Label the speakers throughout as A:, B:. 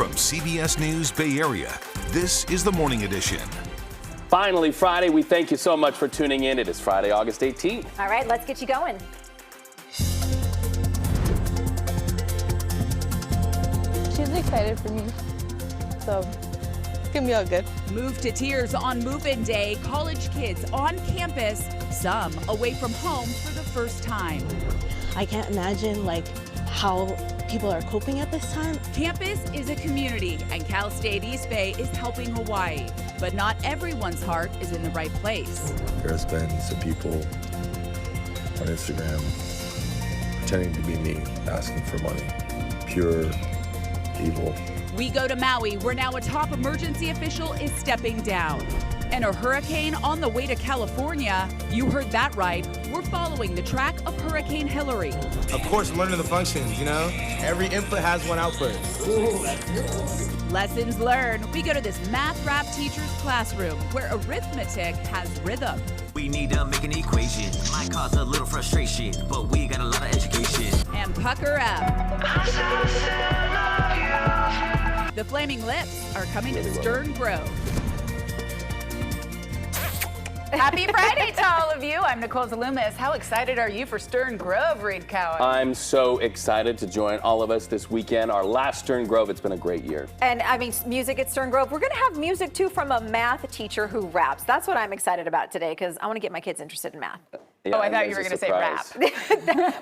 A: From CBS News Bay Area, this is the Morning Edition.
B: Finally, Friday. We thank you so much for tuning in. It is Friday, August 18th.
C: All right, let's get you going.
D: She's excited for me, so it's gonna be all good.
E: Move to tears on move-in day. College kids on campus, some away from home for the first time.
D: I can't imagine how people are coping at this time.
E: Campus is a community, and Cal State East Bay is helping Hawaii. But not everyone's heart is in the right place.
F: There's been some people on Instagram pretending to be me, asking for money. Pure evil.
E: We go to Maui, where now a top emergency official is stepping down. And a hurricane on the way to California. You heard that right. We're following the track of Hurricane Hillary.
G: Of course, learning the functions, Every input has one output.
E: Lessons learned. We go to this math rap teacher's classroom where arithmetic has rhythm.
H: We need to make an equation. Might cause a little frustration, but we got a lot of education.
E: And pucker up. The Flaming Lips are coming to Stern Grove.
C: Happy Friday to all of you. I'm Nicole Zalumis. How excited are you for Stern Grove, Reed Cowan?
B: I'm so excited to join all of us this weekend. Our last Stern Grove. It's been a great year.
C: And music at Stern Grove. We're going to have music too from a math teacher who raps. That's what I'm excited about today because I want to get my kids interested in math.
B: Yeah,
C: I thought you were going to say rap.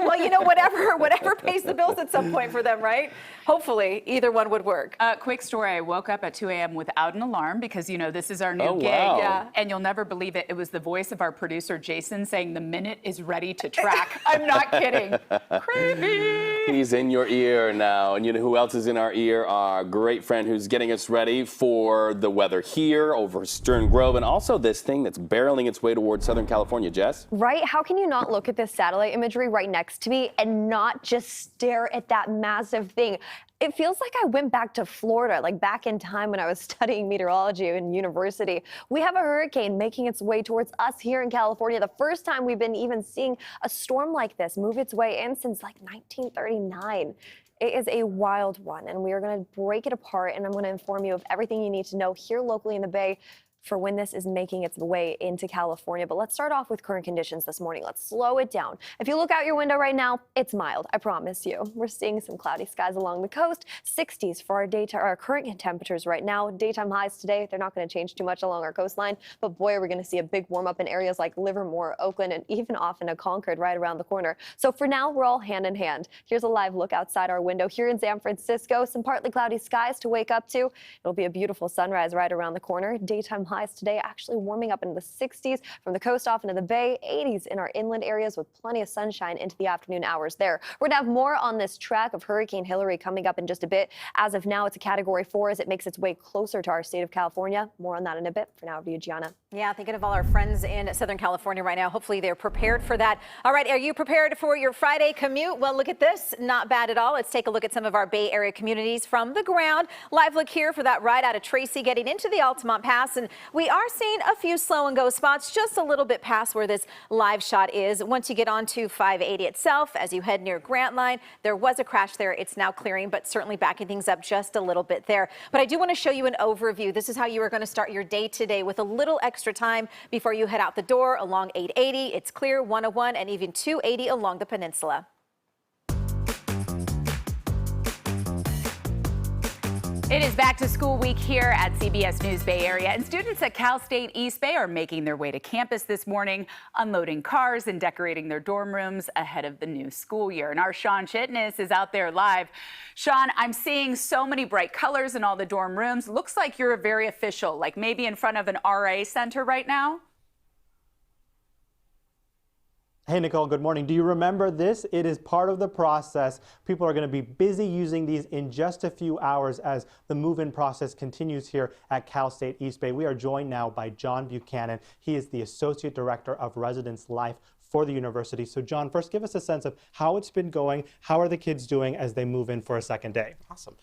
C: Well, whatever pays the bills at some point for them, right? Hopefully, either one would work.
I: Quick story. I woke up at 2 a.m. without an alarm because, this is our new gig.
B: Wow.
C: Yeah.
I: And you'll never believe it. It was the voice of our producer, Jason, saying the minute is ready to track. I'm not kidding. Creepy.
B: He's in your ear now. And you know who else is in our ear? Our great friend who's getting us ready for the weather here over Stern Grove and also this thing that's barreling its way towards Southern California. Jess?
J: Right? How can you not look at this satellite imagery right next to me and not just stare at that massive thing? It feels like I went back to Florida, like back in time when I was studying meteorology in university. We have a hurricane making its way towards us here in California. The first time we've been even seeing a storm like this move its way in since 1939. It is a wild one, and we are going to break it apart, and I'm going to inform you of everything you need to know here locally in the Bay for when this is making its way into California. But let's start off with current conditions this morning. Let's slow it down. If you look out your window right now, it's mild, I promise you. We're seeing some cloudy skies along the coast, 60s for our current temperatures right now. Daytime highs today, they're not going to change too much along our coastline, but boy, are we going to see a big warm up in areas like Livermore, Oakland, and even off into Concord right around the corner. So for now, we're all hand in hand. Here's a live look outside our window here in San Francisco. Some partly cloudy skies to wake up to. It'll be a beautiful sunrise right around the corner. Daytime highs today actually warming up into the 60s from the coast off into the Bay, 80s in our inland areas with plenty of sunshine into the afternoon hours there. We're going to have more on this track of Hurricane Hillary coming up in just a bit. As of now, it's a Category 4 as it makes its way closer to our state of California. More on that in a bit. For now, over to you, Gianna.
C: Yeah, thinking of all our friends in Southern California right now. Hopefully they're prepared for that. All right, are you prepared for your Friday commute? Well, look at this. Not bad at all. Let's take a look at some of our Bay Area communities from the ground. Live look here for that ride out of Tracy getting into the Altamont Pass. And we are seeing a few slow and go spots just a little bit past where this live shot is. Once you get onto 580 itself, as you head near Grant Line, there was a crash there. It's now clearing, but certainly backing things up just a little bit there. But I do want to show you an overview. This is how you are going to start your day today with a little extra time before you head out the door along 880. It's clear 101 and even 280 along the peninsula.
I: It is back to school week here at CBS News Bay Area, and students at Cal State East Bay are making their way to campus this morning, unloading cars and decorating their dorm rooms ahead of the new school year. And our Sean Chitness is out there live. Sean, I'm seeing so many bright colors in all the dorm rooms. Looks like you're very official, like maybe in front of an RA center right now.
K: Hey, Nicole, good morning. Do you remember this? It is part of the process. People are going to be busy using these in just a few hours as the move-in process continues here at Cal State East Bay. We are joined now by John Buchanan. He is the Associate Director of Residence Life for the university. So John, first give us a sense of how it's been going. How are the kids doing as they move in for a second day?
L: Awesome.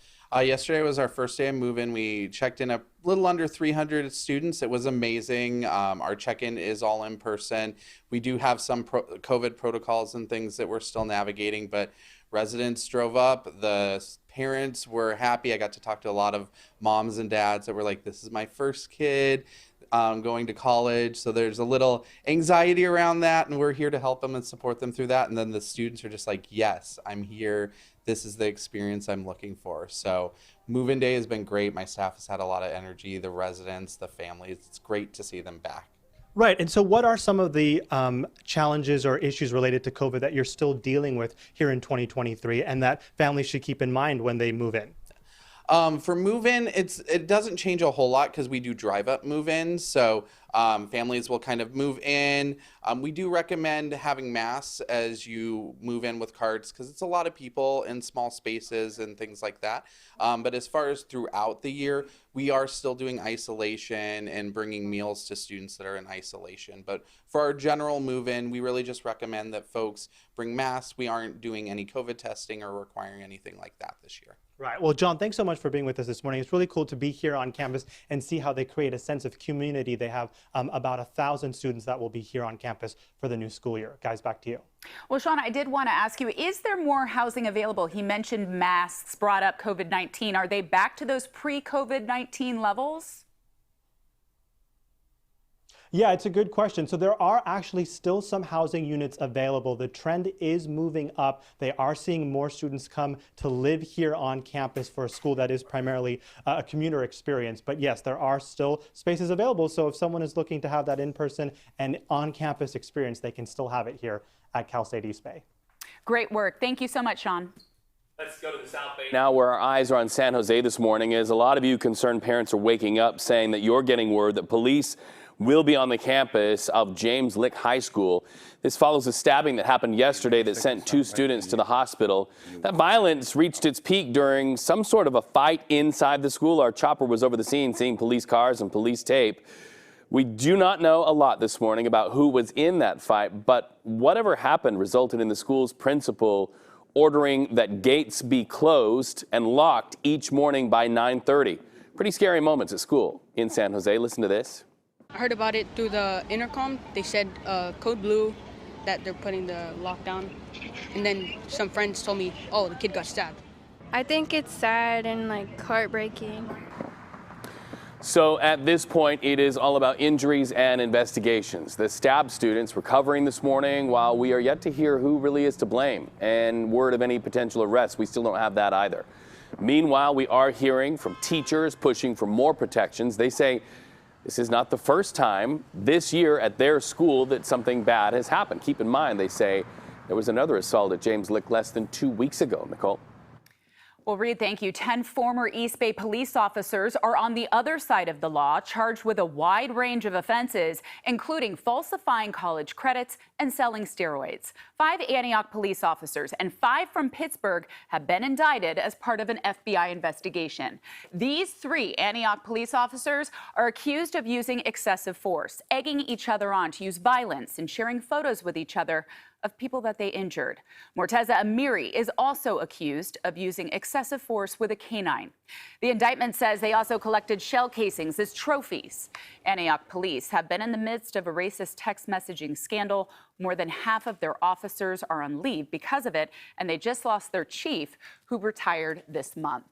L: Yesterday was our first day of move-in. We checked in a little under 300 students. It was amazing. Our check-in is all in person. We do have some COVID protocols and things that we're still navigating, but residents drove up, the parents were happy. I got to talk to a lot of moms and dads that were like, this is my first kid going to college. So there's a little anxiety around that, and we're here to help them and support them through that. And then the students are just like, yes, I'm here. This is the experience I'm looking for. So move-in day has been great. My staff has had a lot of energy, the residents, the families. It's great to see them back.
K: Right. And so what are some of the challenges or issues related to COVID that you're still dealing with here in 2023 and that families should keep in mind when they move in?
L: For move-in, it doesn't change a whole lot because we do drive-up move-ins. So families will kind of move in. We do recommend having masks as you move in with carts because it's a lot of people in small spaces and things like that. But as far as throughout the year, we are still doing isolation and bringing meals to students that are in isolation. But for our general move-in, we really just recommend that folks bring masks. We aren't doing any COVID testing or requiring anything like that this year.
K: Right. Well, John, thanks so much for being with us this morning. It's really cool to be here on campus and see how they create a sense of community. They have about 1,000 students that will be here on campus for the new school year. Guys, back to you.
I: Well, Sean, I did want to ask you, is there more housing available? He mentioned masks, brought up COVID-19. Are they back to those pre-COVID-19 levels?
K: Yeah, it's a good question. So there are actually still some housing units available. The trend is moving up. They are seeing more students come to live here on campus for a school that is primarily a commuter experience. But yes, there are still spaces available. So if someone is looking to have that in-person and on-campus experience, they can still have it here at Cal State East Bay.
I: Great work. Thank you so much, Sean.
B: Let's go to the South Bay now, where our eyes are on San Jose this morning, as a lot of you concerned parents are waking up saying that you're getting word that police will be on the campus of James Lick High School. This follows a stabbing that happened yesterday that sent 2 students to the hospital. That violence reached its peak during some sort of a fight inside the school. Our chopper was over the scene seeing police cars and police tape. We do not know a lot this morning about who was in that fight, but whatever happened resulted in the school's principal ordering that gates be closed and locked each morning by 9:30. Pretty scary moments at school in San Jose. Listen to this.
M: I heard about it through the intercom. They said code blue, that they're putting the lockdown. And then some friends told me, oh, the kid got stabbed.
D: I think it's sad and like heartbreaking.
B: So at this point, it is all about injuries and investigations. The stabbed students recovering this morning, while we are yet to hear who really is to blame and word of any potential arrests. We still don't have that either. Meanwhile, we are hearing from teachers pushing for more protections. They say this is not the first time this year at their school that something bad has happened. Keep in mind, they say there was another assault at James Lick less than 2 weeks ago. Nicole.
I: Well, Reed, thank you. 10 former East Bay police officers are on the other side of the law, charged with a wide range of offenses, including falsifying college credits and selling steroids. 5 Antioch police officers and 5 from Pittsburgh have been indicted as part of an FBI investigation. These 3 Antioch police officers are accused of using excessive force, egging each other on to use violence and sharing photos with each other of people that they injured. Morteza Amiri is also accused of using excessive force with a canine. The indictment says they also collected shell casings as trophies. Antioch police have been in the midst of a racist text messaging scandal. More than half of their officers are on leave because of it, and they just lost their chief, who retired this month.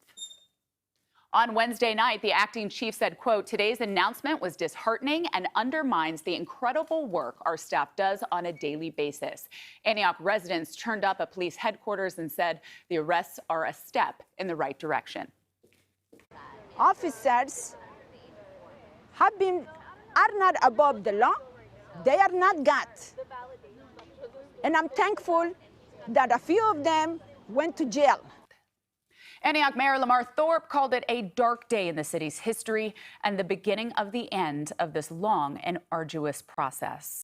I: On Wednesday night, the acting chief said, quote, today's announcement was disheartening and undermines the incredible work our staff does on a daily basis. Antioch residents turned up at police headquarters and said the arrests are a step in the right direction.
N: Officers are not above the law. They are not God. And I'm thankful that a few of them went to jail.
I: Antioch Mayor Lamar Thorpe called it a dark day in the city's history and the beginning of the end of this long and arduous process.